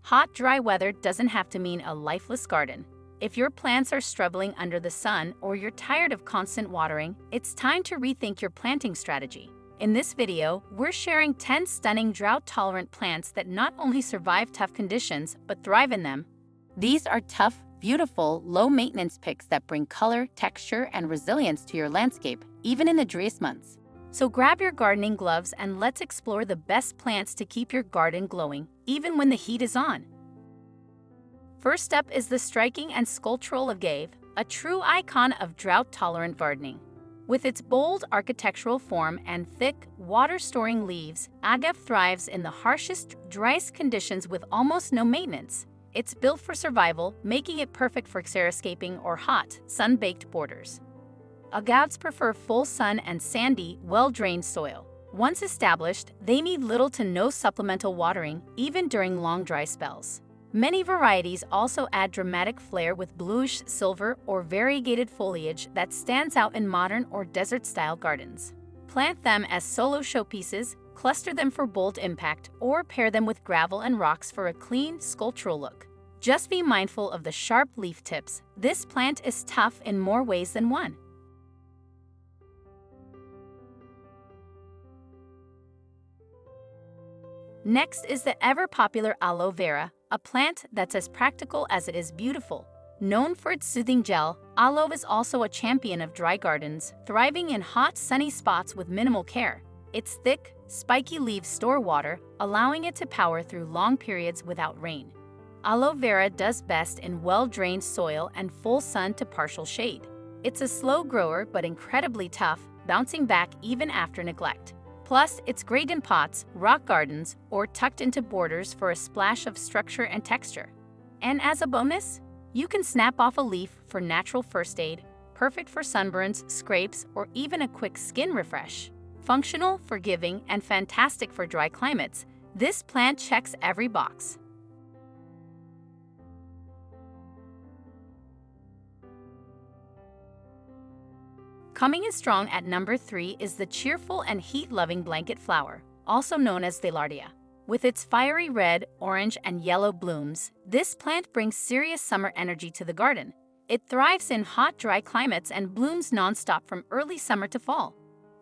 Hot, dry weather doesn't have to mean a lifeless garden. If your plants are struggling under the sun or you're tired of constant watering, it's time to rethink your planting strategy. In this video, we're sharing 10 stunning drought-tolerant plants that not only survive tough conditions, but thrive in them. These are tough, beautiful, low-maintenance picks that bring color, texture, and resilience to your landscape, even in the driest months. So grab your gardening gloves and let's explore the best plants to keep your garden glowing, even when the heat is on. First up is the striking and sculptural Agave, a true icon of drought-tolerant gardening. With its bold architectural form and thick, water-storing leaves, Agave thrives in the harshest, driest conditions with almost no maintenance. It's built for survival, making it perfect for xeriscaping or hot, sun-baked borders. Agaves prefer full sun and sandy, well-drained soil. Once established, they need little to no supplemental watering, even during long dry spells. Many varieties also add dramatic flair with bluish, silver, or variegated foliage that stands out in modern or desert-style gardens. Plant them as solo showpieces, cluster them for bold impact, or pair them with gravel and rocks for a clean, sculptural look. Just be mindful of the sharp leaf tips. This plant is tough in more ways than one. Next is the ever-popular Aloe Vera, a plant that's as practical as it is beautiful. Known for its soothing gel, aloe is also a champion of dry gardens, thriving in hot, sunny spots with minimal care. Its thick, spiky leaves store water, allowing it to power through long periods without rain. Aloe Vera does best in well-drained soil and full sun to partial shade. It's a slow grower but incredibly tough, bouncing back even after neglect. Plus, it's great in pots, rock gardens, or tucked into borders for a splash of structure and texture. And as a bonus, you can snap off a leaf for natural first aid, perfect for sunburns, scrapes, or even a quick skin refresh. Functional, forgiving, and fantastic for dry climates, this plant checks every box. Coming in strong at number 3 is the cheerful and heat-loving blanket flower, also known as Gaillardia. With its fiery red, orange, and yellow blooms, this plant brings serious summer energy to the garden. It thrives in hot, dry climates and blooms non-stop from early summer to fall.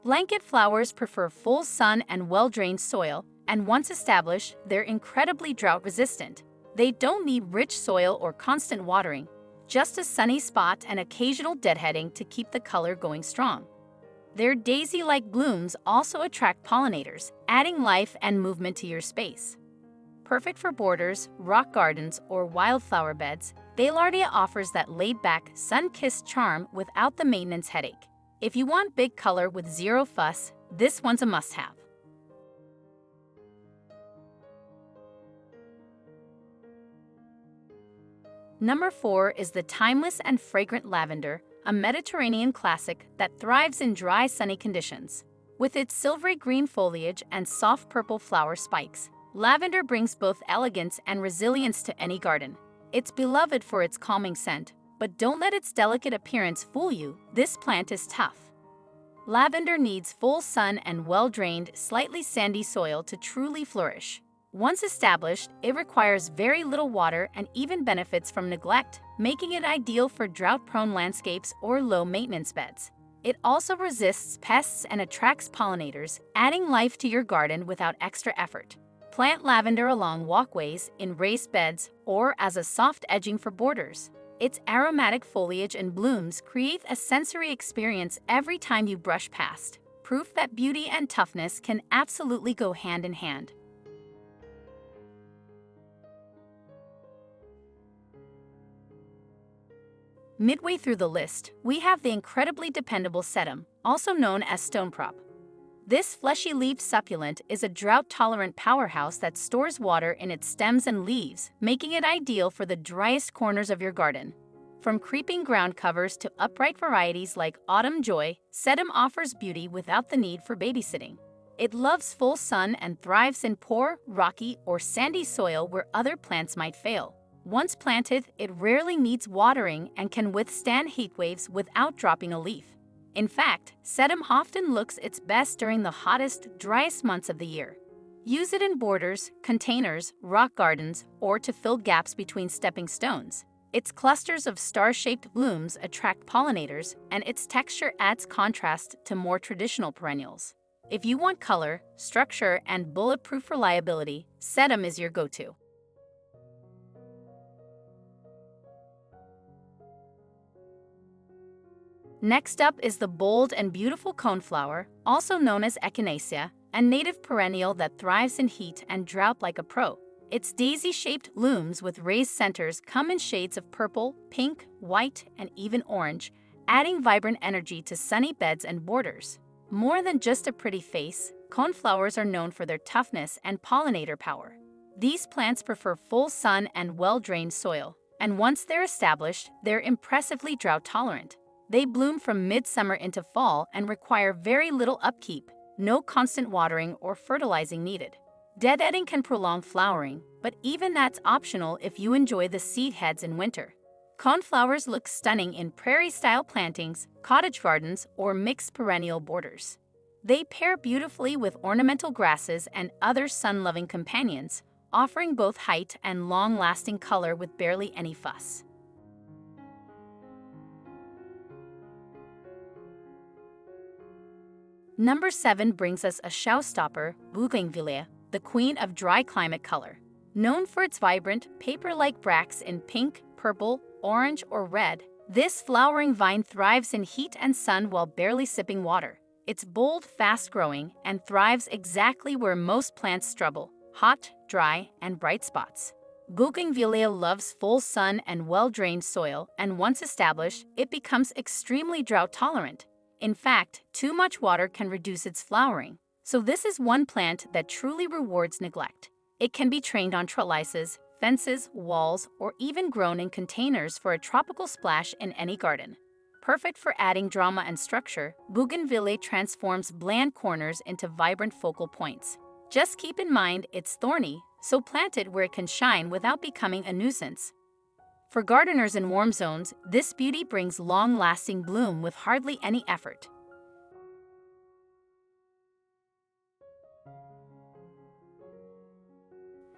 Blanket flowers prefer full sun and well-drained soil, and once established, they're incredibly drought-resistant. They don't need rich soil or constant watering, just a sunny spot and occasional deadheading to keep the color going strong. Their daisy-like blooms also attract pollinators, adding life and movement to your space. Perfect for borders, rock gardens, or wildflower beds, Gaillardia offers that laid-back, sun-kissed charm without the maintenance headache. If you want big color with zero fuss, this one's a must-have. Number 4 is the timeless and fragrant lavender, a Mediterranean classic that thrives in dry, sunny conditions. With its silvery green foliage and soft purple flower spikes, lavender brings both elegance and resilience to any garden. It's beloved for its calming scent, but don't let its delicate appearance fool you. This plant is tough. Lavender needs full sun and well-drained, slightly sandy soil to truly flourish. Once established, it requires very little water and even benefits from neglect, making it ideal for drought-prone landscapes or low-maintenance beds. It also resists pests and attracts pollinators, adding life to your garden without extra effort. Plant lavender along walkways, in raised beds, or as a soft edging for borders. Its aromatic foliage and blooms create a sensory experience every time you brush past, proof that beauty and toughness can absolutely go hand in hand. Midway through the list, we have the incredibly dependable Sedum, also known as Stonecrop. This fleshy-leaved succulent is a drought-tolerant powerhouse that stores water in its stems and leaves, making it ideal for the driest corners of your garden. From creeping ground covers to upright varieties like Autumn Joy, Sedum offers beauty without the need for babysitting. It loves full sun and thrives in poor, rocky, or sandy soil where other plants might fail. Once planted, it rarely needs watering and can withstand heat waves without dropping a leaf. In fact, Sedum often looks its best during the hottest, driest months of the year. Use it in borders, containers, rock gardens, or to fill gaps between stepping stones. Its clusters of star-shaped blooms attract pollinators, and its texture adds contrast to more traditional perennials. If you want color, structure, and bulletproof reliability, Sedum is your go-to. Next up is the bold and beautiful coneflower, also known as Echinacea, a native perennial that thrives in heat and drought like a pro. Its daisy-shaped looms with raised centers come in shades of purple, pink, white, and even orange, adding vibrant energy to sunny beds and borders. More than just a pretty face, coneflowers are known for their toughness and pollinator power. These plants prefer full sun and well-drained soil, and once they're established, they're impressively drought-tolerant. They bloom from midsummer into fall and require very little upkeep, no constant watering or fertilizing needed. Deadheading can prolong flowering, but even that's optional if you enjoy the seed heads in winter. Coneflowers look stunning in prairie-style plantings, cottage gardens, or mixed perennial borders. They pair beautifully with ornamental grasses and other sun-loving companions, offering both height and long-lasting color with barely any fuss. Number 7 brings us a showstopper, Bougainvillea, the queen of dry climate color. Known for its vibrant, paper-like bracts in pink, purple, orange, or red, this flowering vine thrives in heat and sun while barely sipping water. It's bold, fast-growing, and thrives exactly where most plants struggle: hot, dry, and bright spots. Bougainvillea loves full sun and well-drained soil, and once established, it becomes extremely drought-tolerant. In fact, too much water can reduce its flowering, so this is one plant that truly rewards neglect. It can be trained on trellises, fences, walls, or even grown in containers for a tropical splash in any garden. Perfect for adding drama and structure, Bougainvillea transforms bland corners into vibrant focal points. Just keep in mind it's thorny, so plant it where it can shine without becoming a nuisance. For gardeners in warm zones, this beauty brings long-lasting bloom with hardly any effort.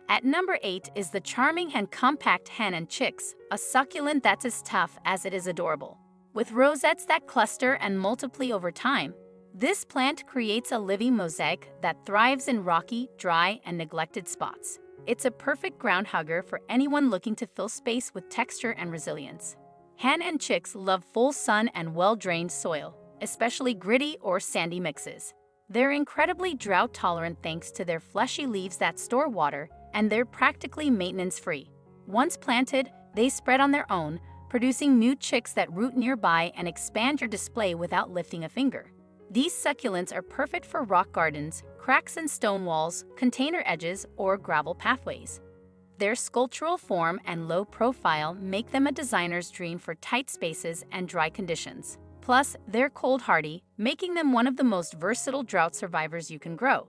At number 8 is the charming and compact Hen and Chicks, a succulent that's as tough as it is adorable. With rosettes that cluster and multiply over time, this plant creates a living mosaic that thrives in rocky, dry, and neglected spots. It's a perfect ground hugger for anyone looking to fill space with texture and resilience. Hen and Chicks love full sun and well-drained soil, especially gritty or sandy mixes. They're incredibly drought-tolerant thanks to their fleshy leaves that store water, and they're practically maintenance-free. Once planted, they spread on their own, producing new chicks that root nearby and expand your display without lifting a finger. These succulents are perfect for rock gardens, cracks in stone walls, container edges, or gravel pathways. Their sculptural form and low profile make them a designer's dream for tight spaces and dry conditions. Plus, they're cold-hardy, making them one of the most versatile drought survivors you can grow.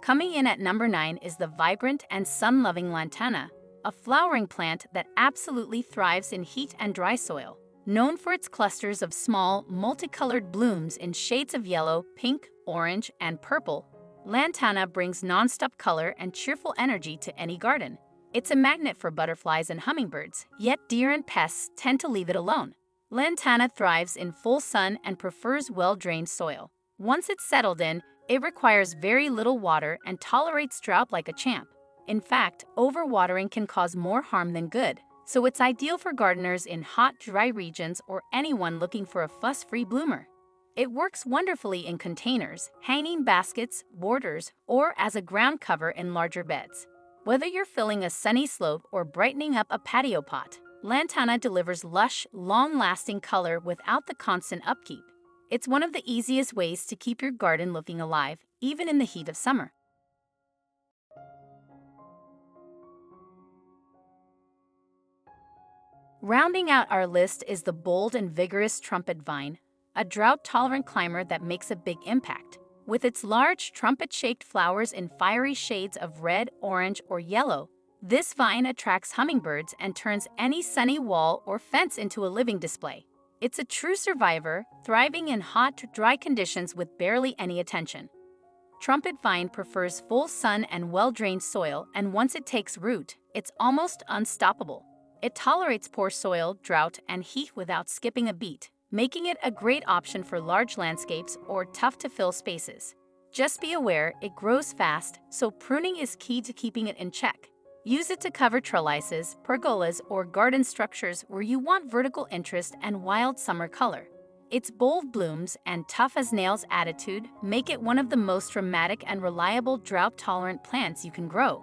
Coming in at number 9 is the vibrant and sun-loving Lantana, a flowering plant that absolutely thrives in heat and dry soil. Known for its clusters of small, multicolored blooms in shades of yellow, pink, orange, and purple, Lantana brings non-stop color and cheerful energy to any garden. It's a magnet for butterflies and hummingbirds, yet deer and pests tend to leave it alone. Lantana thrives in full sun and prefers well-drained soil. Once it's settled in, it requires very little water and tolerates drought like a champ. In fact, overwatering can cause more harm than good, so it's ideal for gardeners in hot, dry regions or anyone looking for a fuss-free bloomer. It works wonderfully in containers, hanging baskets, borders, or as a ground cover in larger beds. Whether you're filling a sunny slope or brightening up a patio pot, Lantana delivers lush, long-lasting color without the constant upkeep. It's one of the easiest ways to keep your garden looking alive, even in the heat of summer. Rounding out our list is the bold and vigorous Trumpet Vine, a drought-tolerant climber that makes a big impact. With its large, trumpet-shaped flowers in fiery shades of red, orange, or yellow, this vine attracts hummingbirds and turns any sunny wall or fence into a living display. It's a true survivor, thriving in hot, dry conditions with barely any attention. Trumpet Vine prefers full sun and well-drained soil, and once it takes root, it's almost unstoppable. It tolerates poor soil, drought, and heat without skipping a beat, making it a great option for large landscapes or tough-to-fill spaces. Just be aware, it grows fast, so pruning is key to keeping it in check. Use it to cover trellises, pergolas, or garden structures where you want vertical interest and wild summer color. Its bold blooms and tough-as-nails attitude make it one of the most dramatic and reliable drought-tolerant plants you can grow.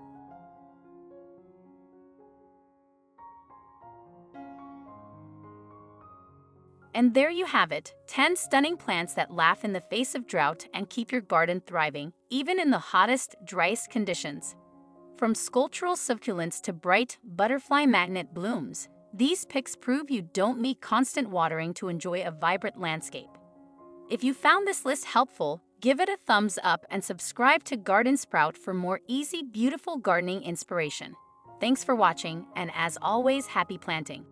And there you have it, 10 stunning plants that laugh in the face of drought and keep your garden thriving, even in the hottest, driest conditions. From sculptural succulents to bright, butterfly magnet blooms, these picks prove you don't need constant watering to enjoy a vibrant landscape. If you found this list helpful, give it a thumbs up and subscribe to Garden Sprout for more easy, beautiful gardening inspiration. Thanks for watching, and as always, happy planting!